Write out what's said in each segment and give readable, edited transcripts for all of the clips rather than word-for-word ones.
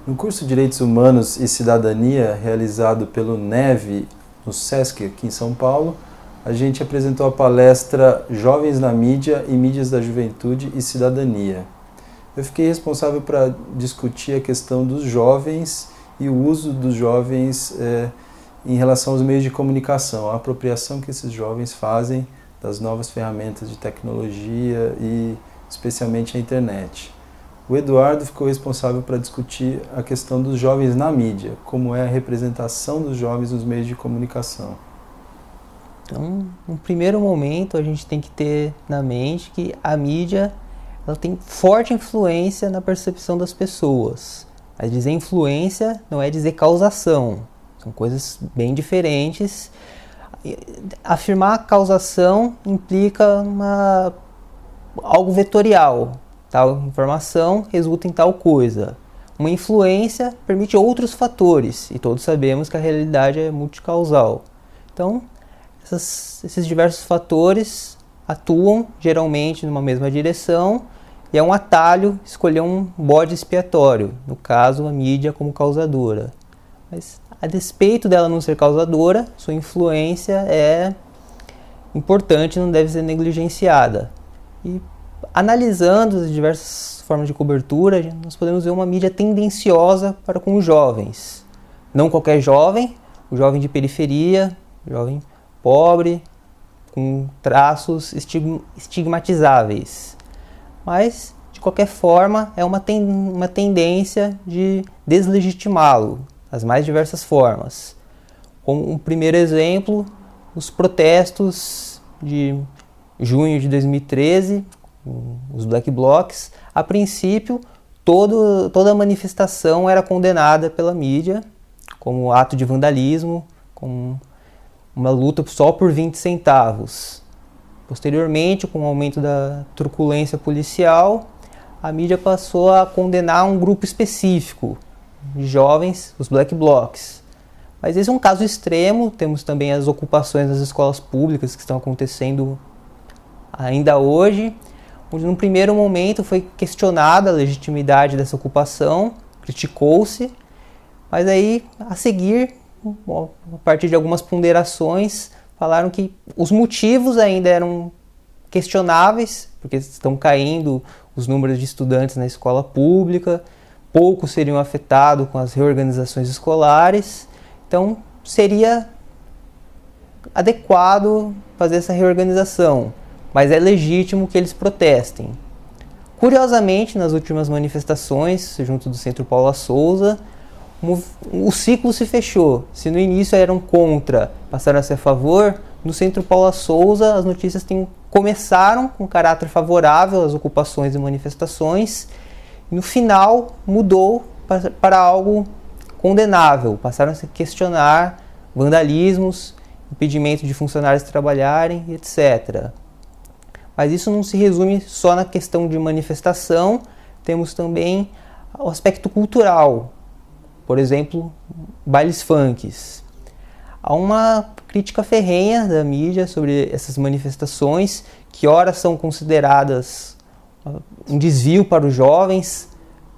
No curso Direitos Humanos e Cidadania, realizado pelo NEV, no SESC, aqui em São Paulo, a gente apresentou a palestra Jovens na Mídia e Mídias da Juventude e Cidadania. Eu fiquei responsável para discutir a questão dos jovens e o uso dos jovens em relação aos meios de comunicação, a apropriação que esses jovens fazem das novas ferramentas de tecnologia e especialmente a internet. O Eduardo ficou responsável para discutir a questão dos jovens na mídia, como é a representação dos jovens nos meios de comunicação. Então, no primeiro momento, a gente tem que ter na mente que a mídia ela tem forte influência na percepção das pessoas. Mas dizer influência não é dizer causação, são coisas bem diferentes. Afirmar causação implica algo vetorial. Tal informação resulta em tal coisa. Uma influência permite outros fatores, e todos sabemos que a realidade é multicausal. Então, esses diversos fatores atuam geralmente numa mesma direção, e é um atalho escolher um bode expiatório, no caso a mídia como causadora. Mas a despeito dela não ser causadora, sua influência é importante e não deve ser negligenciada. E analisando as diversas formas de cobertura, nós podemos ver uma mídia tendenciosa para com os jovens. Não qualquer jovem, o jovem de periferia, o jovem pobre, com traços estigmatizáveis. Mas, de qualquer forma, é uma tendência de deslegitimá-lo, das mais diversas formas. Como um primeiro exemplo, os protestos de junho de 2013, os Black Blocs. A princípio, toda a manifestação era condenada pela mídia como ato de vandalismo, como uma luta só por 20 centavos. Posteriormente, com o aumento da truculência policial, a mídia passou a condenar um grupo específico de jovens, os Black Blocs. Mas esse é um caso extremo. Temos também as ocupações das escolas públicas que estão acontecendo ainda hoje, onde num primeiro momento foi questionada a legitimidade dessa ocupação, criticou-se, mas aí a seguir, a partir de algumas ponderações, falaram que os motivos ainda eram questionáveis, porque estão caindo os números de estudantes na escola pública, poucos seriam afetados com as reorganizações escolares, então seria adequado fazer essa reorganização, mas é legítimo que eles protestem. Curiosamente, nas últimas manifestações, junto do Centro Paula Souza, o ciclo se fechou. Se no início eram contra, passaram a ser a favor, no Centro Paula Souza as notícias começaram com caráter favorável às ocupações e manifestações, e no final mudou para algo condenável. Passaram a se questionar vandalismos, impedimento de funcionários trabalharem, etc. Mas isso não se resume só na questão de manifestação, temos também o aspecto cultural. Por exemplo, bailes funks. Há uma crítica ferrenha da mídia sobre essas manifestações, que ora são consideradas um desvio para os jovens,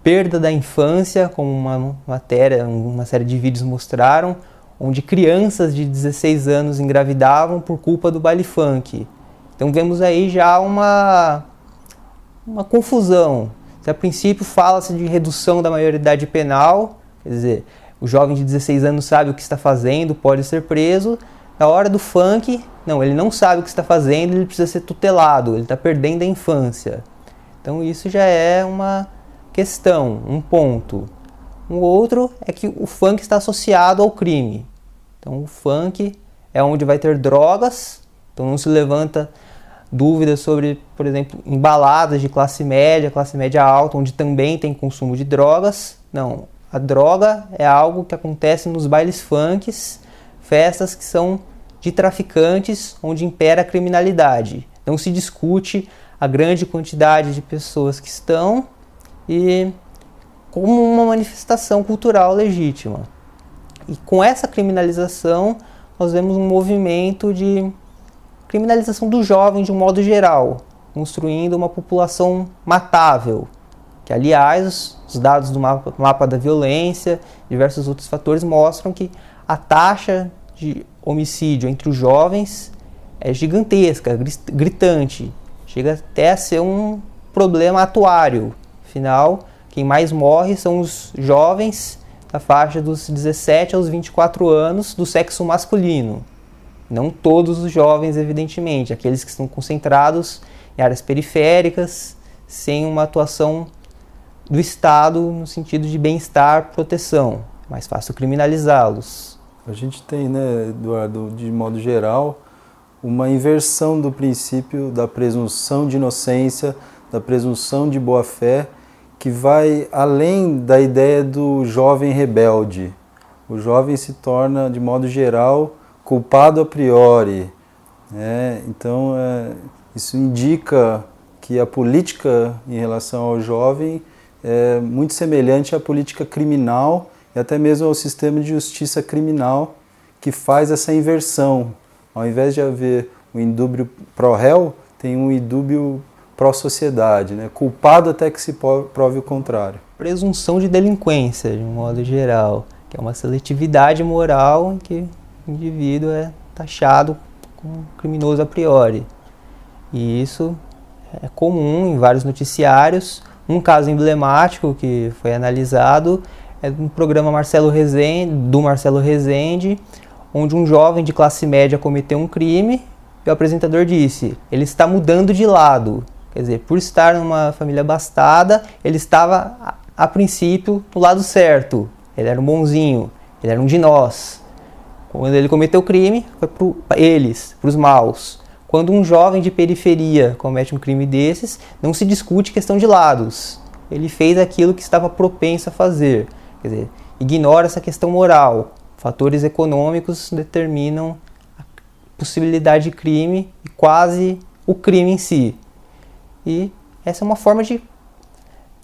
perda da infância, como uma série de vídeos mostraram, onde crianças de 16 anos engravidavam por culpa do baile funk. Então vemos aí já uma confusão. Se a princípio fala-se de redução da maioridade penal, quer dizer, o jovem de 16 anos sabe o que está fazendo, pode ser preso. Na hora do funk, não, ele não sabe o que está fazendo, ele precisa ser tutelado, ele está perdendo a infância. Então isso já é uma questão, um ponto. Um outro é que o funk está associado ao crime. Então o funk é onde vai ter drogas, então não se levanta dúvidas sobre, por exemplo, embaladas de classe média alta, onde também tem consumo de drogas. Não, a droga é algo que acontece nos bailes funks, festas que são de traficantes, onde impera a criminalidade. Não se discute a grande quantidade de pessoas que estão e como uma manifestação cultural legítima. E com essa criminalização, nós vemos um movimento de criminalização do jovem de um modo geral, construindo uma população matável, Que, aliás, os dados do mapa da violência, diversos outros fatores mostram que a taxa de homicídio entre os jovens é gigantesca, gritante. Chega até a ser um problema atuário. Afinal, quem mais morre são os jovens da faixa dos 17 aos 24 anos do sexo masculino. Não todos os jovens, evidentemente, aqueles que estão concentrados em áreas periféricas, sem uma atuação do Estado no sentido de bem-estar, proteção. É mais fácil criminalizá-los. A gente tem, né, Eduardo, de modo geral, uma inversão do princípio da presunção de inocência, da presunção de boa-fé, que vai além da ideia do jovem rebelde. O jovem se torna, de modo geral, culpado a priori. Então, isso indica que a política em relação ao jovem é muito semelhante à política criminal e até mesmo ao sistema de justiça criminal, que faz essa inversão. Ao invés de haver um indúbio pró-réu, tem um indúbio pró-sociedade, né? Culpado até que se prove o contrário. Presunção de delinquência, de um modo geral, que é uma seletividade moral em que o indivíduo é taxado como criminoso a priori. E isso é comum em vários noticiários. Um caso emblemático que foi analisado é no programa do Marcelo Rezende, onde um jovem de classe média cometeu um crime e o apresentador disse: ele está mudando de lado. Quer dizer, por estar numa família abastada, ele estava, a princípio, do lado certo. Ele era um bonzinho, ele era um de nós. Quando ele cometeu o crime, foi para os maus. Quando um jovem de periferia comete um crime desses, não se discute questão de lados. Ele fez aquilo que estava propenso a fazer. Quer dizer, ignora essa questão moral. Fatores econômicos determinam a possibilidade de crime e quase o crime em si. E essa é uma forma de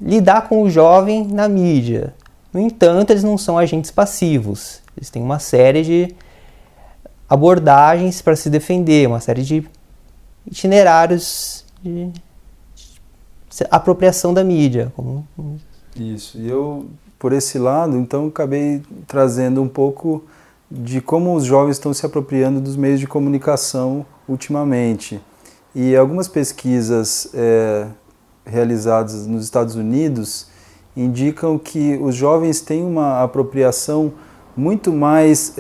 lidar com o jovem na mídia. No entanto, eles não são agentes passivos. Eles têm uma série de abordagens para se defender, uma série de itinerários de apropriação da mídia. Isso. E eu, por esse lado, então, acabei trazendo um pouco de como os jovens estão se apropriando dos meios de comunicação ultimamente. E algumas pesquisas realizadas nos Estados Unidos indicam que os jovens têm uma apropriação muito mais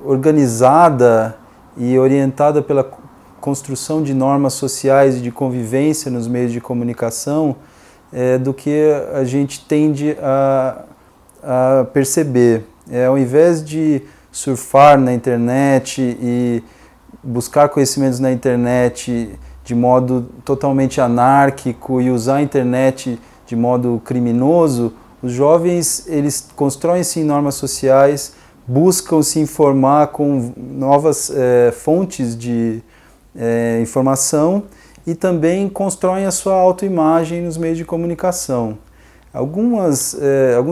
organizada e orientada pela construção de normas sociais e de convivência nos meios de comunicação do que a gente tende a perceber. Ao invés de surfar na internet e buscar conhecimentos na internet de modo totalmente anárquico e usar a internet de modo criminoso, os jovens, eles constroem-se em normas sociais, buscam se informar com novas fontes de informação e também constroem a sua autoimagem nos meios de comunicação. Alguns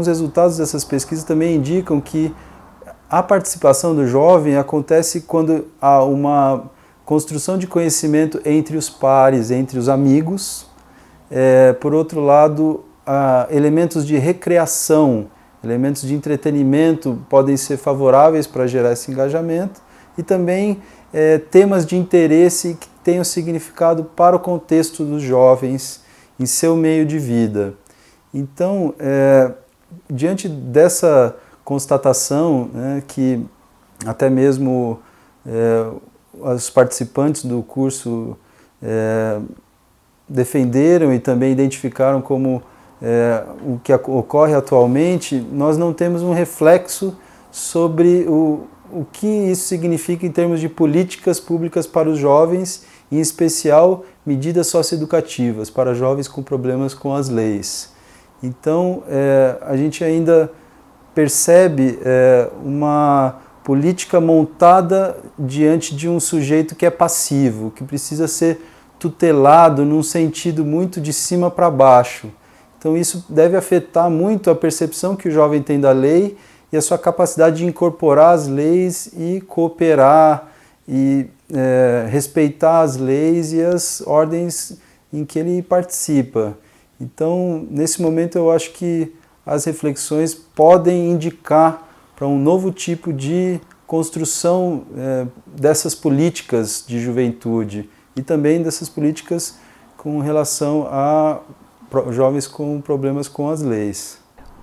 resultados dessas pesquisas também indicam que a participação do jovem acontece quando há uma construção de conhecimento entre os pares, entre os amigos. Por outro lado, elementos de recreação, elementos de entretenimento podem ser favoráveis para gerar esse engajamento e também temas de interesse que tenham significado para o contexto dos jovens em seu meio de vida. Então, diante dessa constatação, né, que até mesmo os participantes do curso defenderam e também identificaram como o que ocorre atualmente, nós não temos um reflexo sobre o que isso significa em termos de políticas públicas para os jovens, em especial medidas socioeducativas para jovens com problemas com as leis. Então, a gente ainda percebe uma política montada diante de um sujeito que é passivo, que precisa ser tutelado num sentido muito de cima para baixo. Então isso deve afetar muito a percepção que o jovem tem da lei e a sua capacidade de incorporar as leis e cooperar e respeitar as leis e as ordens em que ele participa. Então, nesse momento, eu acho que as reflexões podem indicar para um novo tipo de construção dessas políticas de juventude e também dessas políticas com relação a jovens com problemas com as leis.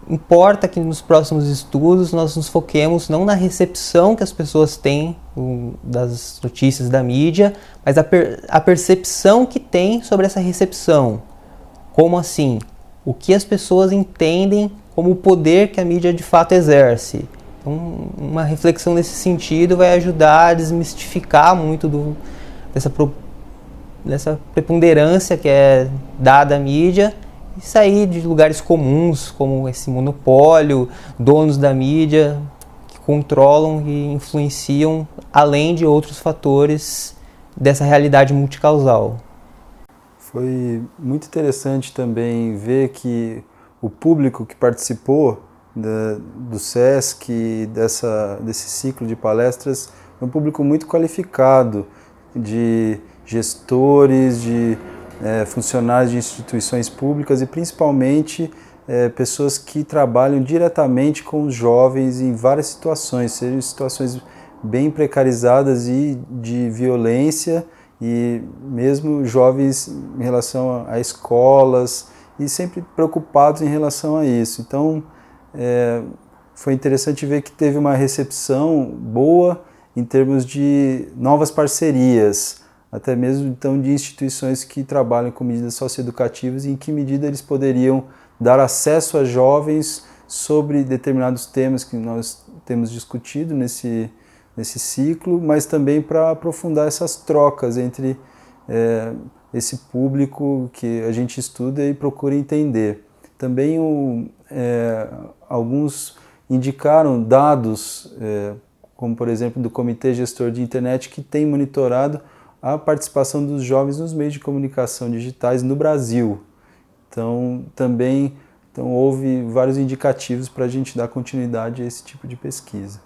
Importa que nos próximos estudos nós nos foquemos não na recepção que as pessoas têm das notícias da mídia, mas a percepção que tem sobre essa recepção. Como assim? O que as pessoas entendem como o poder que a mídia de fato exerce. Então, uma reflexão nesse sentido vai ajudar a desmistificar muito dessa preponderância que é dada à mídia e sair de lugares comuns, como esse monopólio, donos da mídia que controlam e influenciam, além de outros fatores dessa realidade multicausal. Foi muito interessante também ver que o público que participou do SESC, desse ciclo de palestras, é um público muito qualificado, de gestores, de funcionários de instituições públicas e principalmente pessoas que trabalham diretamente com os jovens em várias situações, sejam situações bem precarizadas e de violência, e mesmo jovens em relação a escolas e sempre preocupados em relação a isso. Então, foi interessante ver que teve uma recepção boa em termos de novas parcerias, até mesmo então de instituições que trabalham com medidas socioeducativas e em que medida eles poderiam dar acesso a jovens sobre determinados temas que nós temos discutido nesse ciclo, mas também para aprofundar essas trocas entre esse público que a gente estuda e procura entender. Também alguns indicaram dados, como por exemplo do Comitê Gestor de Internet, que tem monitorado a participação dos jovens nos meios de comunicação digitais no Brasil. Então, houve vários indicativos para a gente dar continuidade a esse tipo de pesquisa.